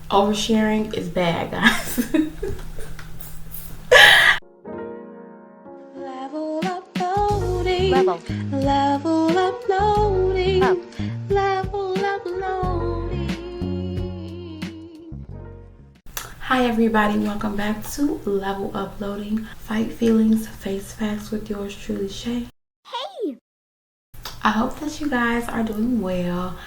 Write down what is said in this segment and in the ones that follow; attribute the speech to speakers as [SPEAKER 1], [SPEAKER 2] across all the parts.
[SPEAKER 1] Oversharing is bad, guys. Level up loading. Level up loading. Level up loading. Hi everybody, welcome back to Level Up Loading. Fight feelings, face facts with yours truly, Shay. Hey! I hope that you guys are doing well.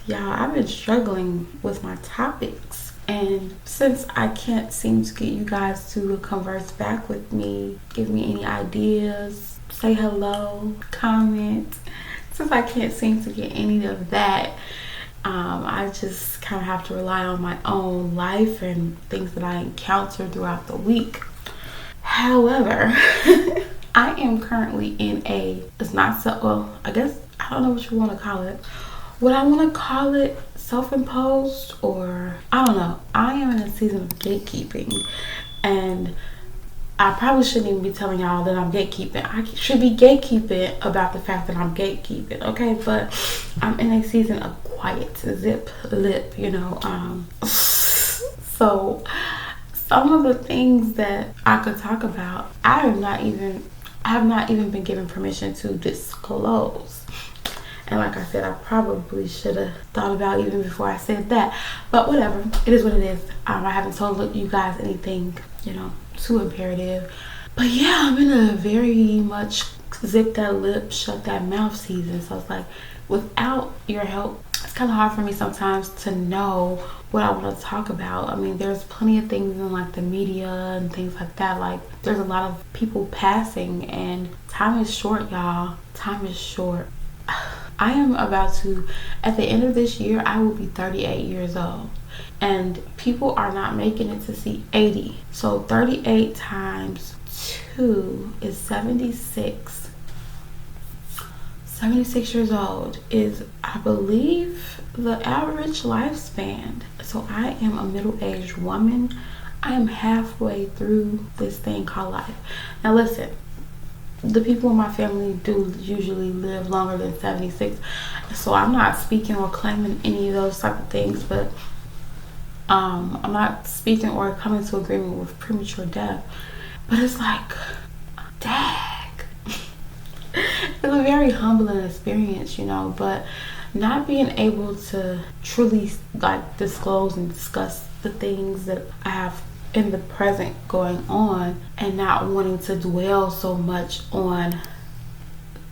[SPEAKER 1] Y'all, I've been struggling with my topics, and since I can't seem to get you guys to converse back with me, give me any ideas, say hello, comment, since I can't seem to get any of that, I just kind of have to rely on my own life and things that I encounter throughout the week. However, I am currently in I guess, I don't know what you want to call it. Would I want to call it self-imposed, or I don't know. I am in a season of gatekeeping, and I probably shouldn't even be telling y'all that I'm gatekeeping. I should be gatekeeping about the fact that I'm gatekeeping, okay? But I'm in a season of quiet, zip lip, So some of the things that I could talk about, I have not even been given permission to disclose. And like I said, I probably should have thought about even before I said that. But whatever, it is what it is. I haven't told you guys anything, too imperative. But yeah, I'm in a very much zip that lip, shut that mouth season. So it's like, without your help, it's kind of hard for me sometimes to know what I want to talk about. I mean, there's plenty of things in like the media and things like that. Like, there's a lot of people passing, and time is short, y'all. Time is short. I am about to, at the end of this year, I will be 38 years old. And people are not making it to see 80. So 38 times 2 is 76. 76 years old is, I believe, the average lifespan. So I am a middle-aged woman. I am halfway through this thing called life. Now listen, the people in my family do usually live longer than 76, so I'm not speaking or claiming any of those type of things, but I'm not speaking or coming to agreement with premature death. But it's like, dag. It's a very humbling experience, but not being able to truly like disclose and discuss the things that I have in the present going on, and not wanting to dwell so much on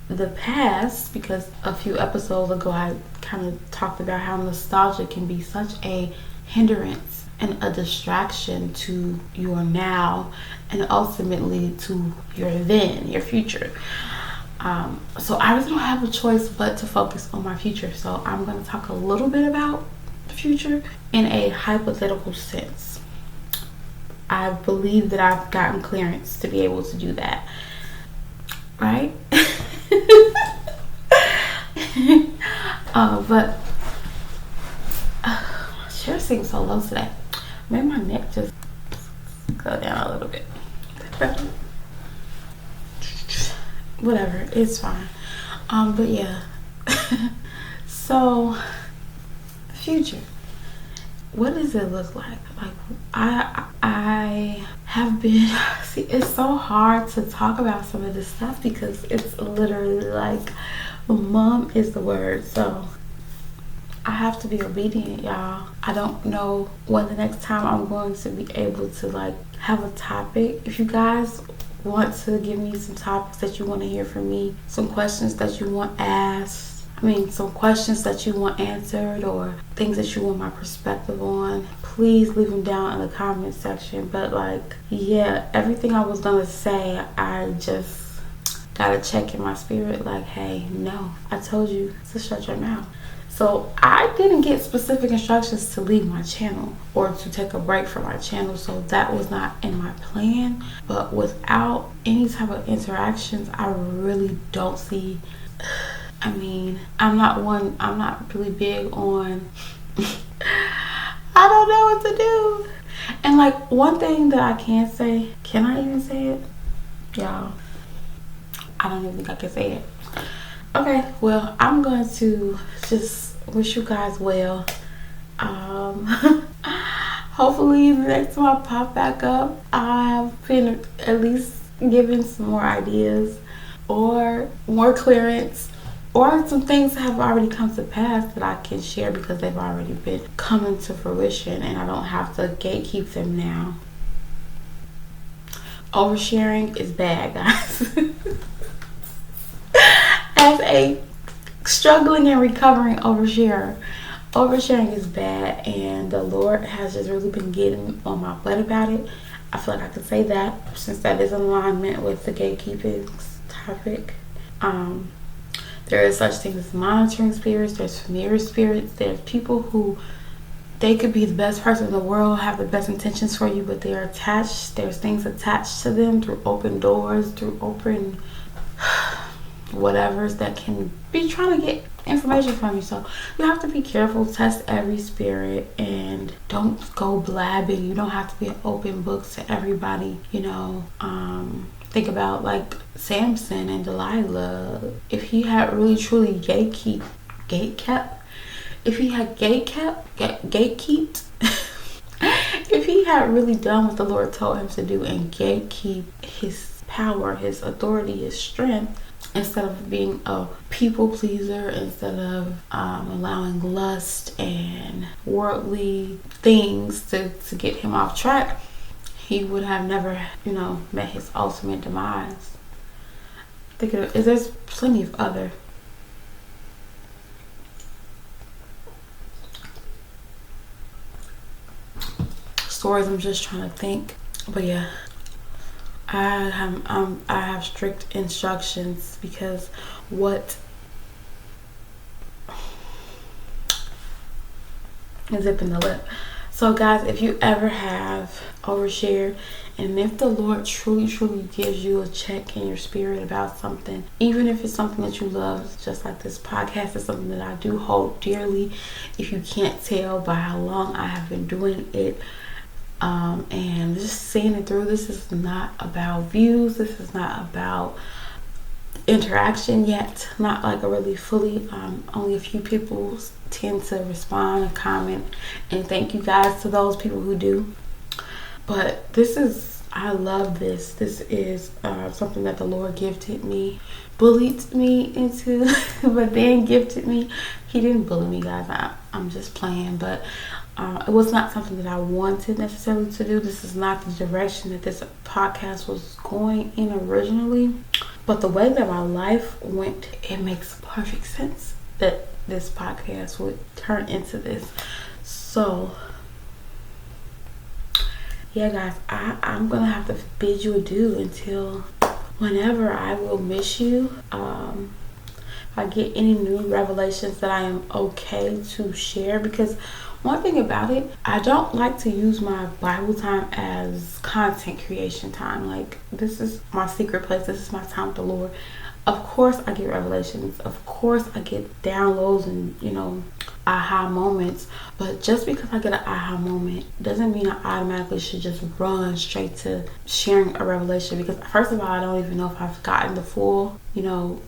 [SPEAKER 1] the past, because a few episodes ago I kind of talked about how nostalgia can be such a hindrance and a distraction to your now, and ultimately to your then, your future. So I really don't have a choice but to focus on my future. So I'm going to talk a little bit about the future in a hypothetical sense. I believe that I've gotten clearance to be able to do that, right? But my chair seems so low today. Maybe my neck just go down a little bit. Whatever, it's fine. But yeah. So, future. What does it look like? Like, I have been, see, it's so hard to talk about some of this stuff because it's literally like, mom is the word. So I have to be obedient, y'all. I don't know when the next time I'm going to be able to like have a topic. If you guys want to give me some topics that you want to hear from me, some questions that you want asked, some questions that you want answered, or things that you want my perspective on, please leave them down in the comment section. But like, yeah, everything I was gonna say, I just gotta check in my spirit like, hey, no, I told you to shut your mouth. So I didn't get specific instructions to leave my channel or to take a break from my channel, so that was not in my plan. But without any type of interactions, I really don't see, I'm not really big on, I don't know what to do. And like, one thing that I can say, can I even say it? Y'all, I don't even think I can say it. Okay, well, I'm going to just wish you guys well. hopefully the next time I pop back up, I've been at least given some more ideas or more clearance, or some things have already come to pass that I can share because they've already been coming to fruition and I don't have to gatekeep them now. Oversharing is bad, guys. As a struggling and recovering oversharing is bad, and the Lord has just really been getting on my butt about it. I feel like I could say that since that is in alignment with the gatekeeping topic. There is such things as monitoring spirits, there's familiar spirits, there's people who they could be the best person in the world, have the best intentions for you, but they're attached. There's things attached to them through open doors, through open whatevers that can be trying to get information from you. So you have to be careful, test every spirit, and don't go blabbing. You don't have to be an open book to everybody, think about like Samson and Delilah. If he had really truly gatekept, if he had gatekeeped, if he had really done what the Lord told him to do and gatekeep his power, his authority, his strength, instead of being a people pleaser, instead of allowing lust and worldly things to get him off track, he would have never, met his ultimate demise. There's plenty of other stories. I'm just trying to think, but yeah, I have strict instructions because what is zipping the lip. So guys, if you ever have overshared, and if the Lord truly gives you a check in your spirit about something, even if it's something that you love, just like this podcast is something that I do hold dearly, if you can't tell by how long I have been doing it, and just seeing it through. This is not about views. This is not about interaction yet. Not like a really fully. Only a few people tend to respond and comment, and thank you guys to those people who do. But I love this. This is something that the Lord gifted me, bullied me into, but then gifted me. He didn't bully me, guys. I'm just playing, but it was not something that I wanted necessarily to do. This is not the direction that this podcast was going in originally. But the way that my life went, it makes perfect sense that this podcast would turn into this. So, yeah, guys, I'm going to have to bid you adieu until whenever. I will miss you. If I get any new revelations that I am okay to share, because one thing about it, I don't like to use my Bible time as content creation time. Like, this is my secret place. This is my time with the Lord. Of course, I get revelations. Of course, I get downloads and, aha moments. But just because I get an aha moment doesn't mean I automatically should just run straight to sharing a revelation. Because first of all, I don't even know if I've gotten the full,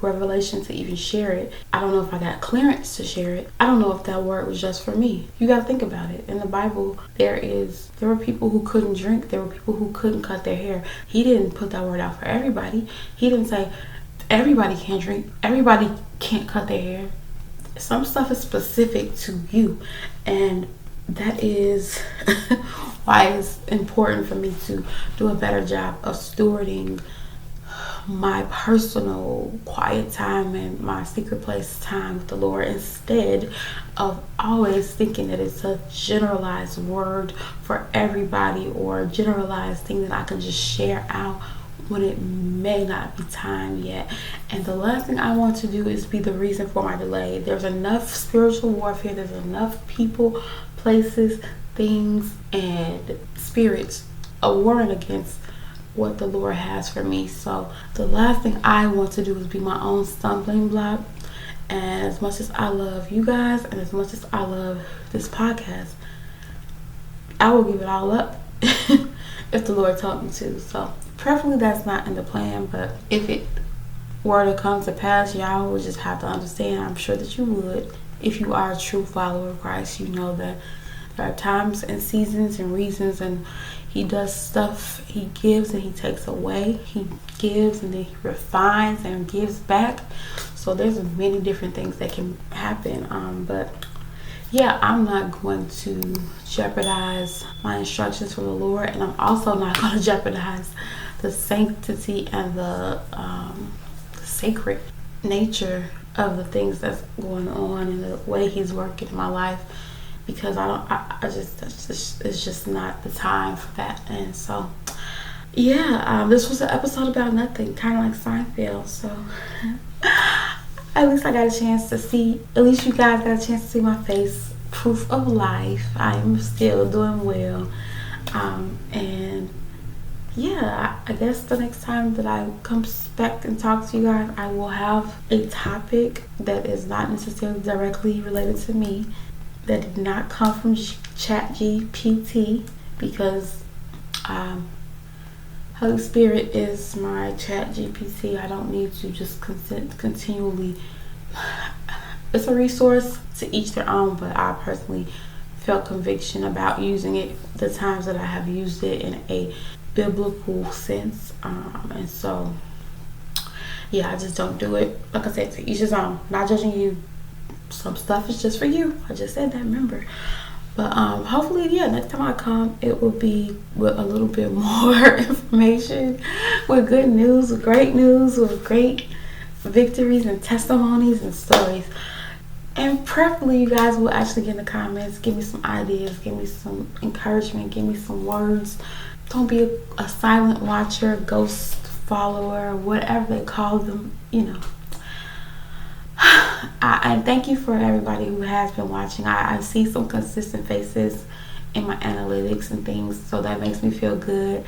[SPEAKER 1] revelation to even share it. I don't know if I got clearance to share it. I don't know if that word was just for me. You got to think about it. In the Bible, there were people who couldn't drink. There were people who couldn't cut their hair. He didn't put that word out for everybody. He didn't say everybody can't drink. Everybody can't cut their hair. Some stuff is specific to you, and that is why it's important for me to do a better job of stewarding my personal quiet time and my secret place time with the Lord, instead of always thinking that it's a generalized word for everybody or a generalized thing that I can just share out when it may not be time yet. And the last thing I want to do is be the reason for my delay. There's enough spiritual warfare. There's enough people, places, things, and spirits warring against what the Lord has for me. So the last thing I want to do is be my own stumbling block. And as much as I love you guys and as much as I love this podcast, I will give it all up if the Lord told me to. So preferably that's not in the plan, but if it were to come to pass, y'all would just have to understand. I'm sure that you would. If you are a true follower of Christ, you know that There are times and seasons and reasons, and he does stuff. He gives and he takes away. He gives and then he refines and gives back. So there's many different things that can happen. But yeah, I'm not going to jeopardize my instructions from the Lord, and I'm also not going to jeopardize the sanctity and the sacred nature of the things that's going on and the way he's working in my life, because it's just not the time for that. And so yeah, this was an episode about nothing, kind of like Seinfeld. So at least I got a chance to see, at least you guys got a chance to see my face. Proof of life. I am still doing well. And yeah, I guess the next time that I come back and talk to you guys, I will have a topic that is not necessarily directly related to me, that did not come from ChatGPT, because Holy Spirit is my ChatGPT. I don't need to just continually. It's a resource, to each their own, but I personally felt conviction about using it the times that I have used it in a biblical sense. And so yeah, I just don't do it. Like I said, to each his own. Not judging you. Some stuff is just for you. I just said that, remember. But hopefully, yeah, next time I come, it will be with a little bit more information, with good news, with great victories and testimonies and stories. And preferably, you guys will actually get in the comments, give me some ideas, give me some encouragement, give me some words. Don't be a silent watcher, ghost follower, whatever they call them, you know. And thank you for everybody who has been watching. I see some consistent faces in my analytics and things, so that makes me feel good.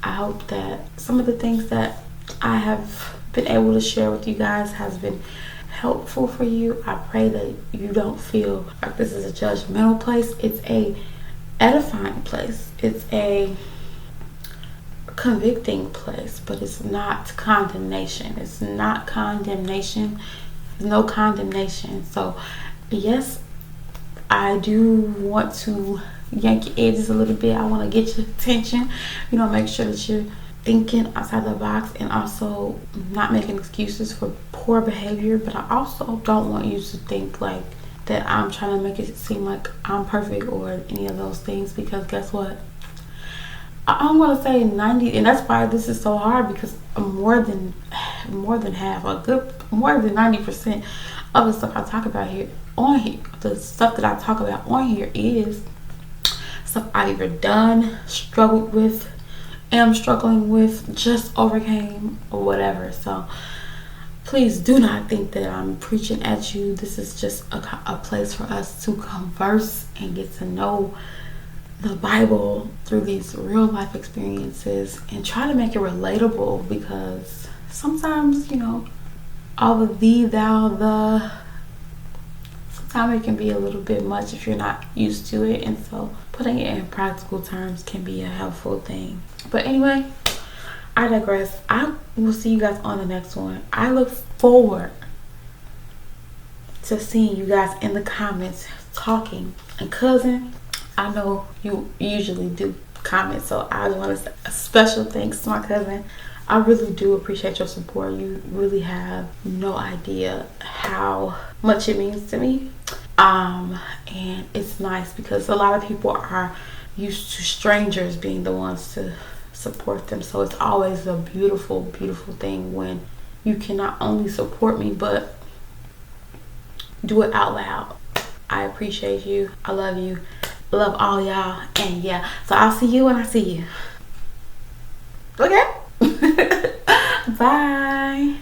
[SPEAKER 1] I hope that some of the things that I have been able to share with you guys has been helpful for you. I pray that you don't feel like this is a judgmental place. It's a edifying place. It's a convicting place, but it's not condemnation. It's not condemnation. There's no condemnation. So yes, I do want to yank your edges a little bit. I want to get your attention, make sure that you're thinking outside the box, and also not making excuses for poor behavior. But I also don't want you to think like that I'm trying to make it seem like I'm perfect or any of those things, because guess what, I'm going to say 90, and that's why this is so hard, because more than half, more than 90% of the stuff I talk about the stuff that I talk about on here is stuff I've either done, struggled with, am struggling with, just overcame, or whatever. So please do not think that I'm preaching at you. This is just a place for us to converse and get to know the Bible through these real life experiences, and try to make it relatable, because sometimes, all of thee, thou, the, sometimes it can be a little bit much if you're not used to it, and so putting it in practical terms can be a helpful thing. But anyway, I digress. I will see you guys on the next one. I look forward to seeing you guys in the comments talking. And cousin, I know you usually do comment, so I just want to say a special thanks to my cousin. I really do appreciate your support. You really have no idea how much it means to me. And it's nice because a lot of people are used to strangers being the ones to support them. So it's always a beautiful, beautiful thing when you can not only support me, but do it out loud. I appreciate you. I love you. Love all y'all. And yeah, so I'll see you when I see you. Okay? Bye.